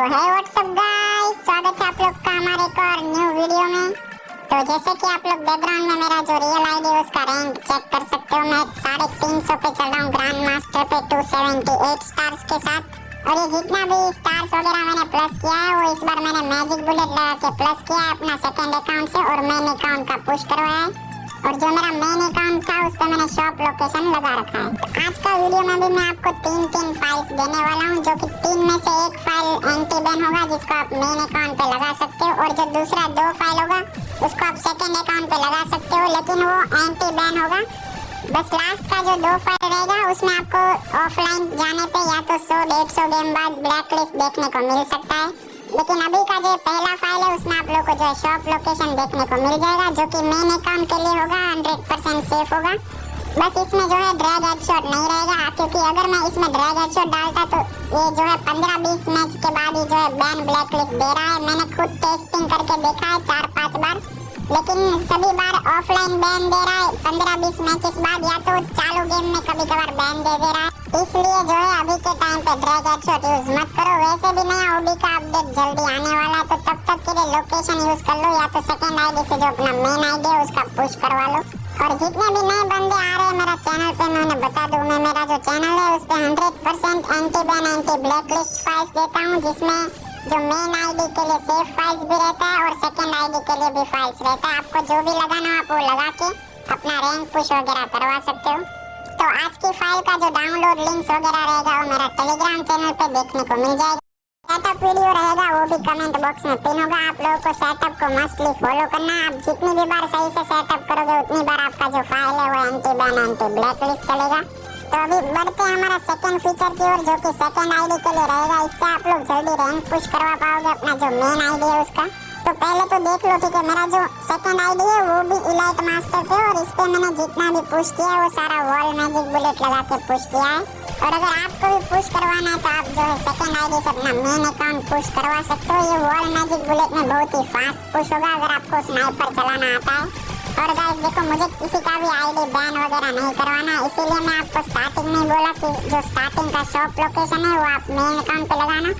है WhatsApp guys, स्वागत है आप लोग का हमारे एक और न्यू वीडियो में। तो जैसे कि आप लोग बैकग्राउंड में मेरा जो रियल आईडी है उसका रैंक चेक कर सकते हो। मैं 350 पे चल रहा हूँ ग्रैंड मास्टर पे 278 स्टार्स के साथ। और ये जितना भी स्टार्स वगैरह मैंने प्लस किया है वो इस बार मैंने मैजिक बुलेट लगा के प्लस किया है अपना सेकंड अकाउंट से और मेन अकाउंट का पुश करवाया है। और जो मेरा मेन अकाउंट था उस पे मैंने शॉप लोकेशन लगा रखा है। तो आज का वीडियो में भी मैं आपको तीन फाइल्स देने वाला हूँ, जो कि तीन में से एक फाइल एंटी बैन होगा जिसको आप मेन अकाउंट पे लगा सकते हो, और जो दूसरा 2 फाइल होगा उसको आप सेकंड अकाउंट पे लगा सकते हो, लेकिन वो एंटी बैन होगा। बस लास्ट का जो 2 फाइल रहेगा उसमें आपको ऑफलाइन जाने पे या तो 100-150 गेम बाद ब्लैक लिस्ट देखने को मिल सकता है, लेकिन अभी का जो पहला फाइल है उसमें आप लोग को जो है शॉप लोकेशन देखने को मिल जाएगा, जो कि मेन अकाउंट के लिए होगा, 100% सेफ होगा। बस इसमें जो है ड्रैग हेडशॉट नहीं रहेगा, क्योंकि अगर मैं इसमें ड्रैग हेडशॉट डालता तो ये जो है 15-20 मैच के बाद ही जो है बैन ब्लैक लिस्ट दे रहा है। मैंने खुद टेस्टिंग करके देखा है 4-5 बार, लेकिन सभी बार ऑफलाइन बैन दे रहा है 15-20 मैचेस बाद, या तो चालू गेम में कभी कभार बैन दे रहा है। इसलिए जो है अभी के टाइम पे ड्रैग हेडशॉट यूज मत करो। वैसे भी नया ओबी का अपडेट जल्दी आने वाला है, तो तब तक के लिए लोकेशन यूज कर लो, या तो सेकंड आईडी से जो अपना मेन आईडी है उसका पुश करवा लो। और जितने भी नए बंदे आ रहे हैं मेरा चैनल पे, मैं उन्हें बता दूं, मैं मेरा जो चैनल है उस पे 100% anti ban anti black list files देता हूँ, जिसमें जो मेन आईडी के लिए सेफ फाइल्स भी रहता है और सेकंड आईडी के लिए भी फाइल्स रहता है। आपको जो भी लगाना हो आप वो लगा के अपना रैंक पुश वगैरह करवा सकते हो। तो आज की फाइल का जो डाउनलोड लिंक्स वगैरह रहेगा वो मेरा टेलीग्राम चैनल पे देखने को मिल जाएगा। सेटअप वीडियो रहेगा वो भी कमेंट बॉक्स में पिन होगा। आप लोगों को सेटअप को मस्टली फॉलो करना है। आप जितनी भी बार सही से सेटअप करोगे उतनी बार आपका जो फाइल है वो anti ban anti black list चलेगा। तो अभी बढ़ते हैं हमारा सेकंड फीचर की ओर, जो कि सेकंड आईडी के लिए रहेगा। इससे आप लोग जल्दी रैंक पुश करवा पाओगे अपना जो मेन आईडी है उसका। तो पहले तो देख लो, ठीक है, मेरा जो सेकंड आईडी है वो भी इलाइट मास्टर पे, और इस पे मैंने जितना भी पुश किया है वो सारा वॉल मैजिक बुलेट लगा के पुश किया है। और अगर आपको भी पुश करवाना है तो आप जो है सेकंड आईडी से अपना मेन अकाउंट पुश करवा सकते हो। ये वॉल मैजिक बुलेट में बहुत ही फास्ट पुश होगा अगर आपको स्नाइपर चलाना आता है। और गाइस देखो, मुझे किसी का भी आईडी बैन वगैरह नहीं करवाना है, इसीलिए मैं आपको स्टार्टिंग में बोला कि जो स्टार्टिंग का शॉप लोकेशन है वो आप मेन अकाउंट पे लगाना।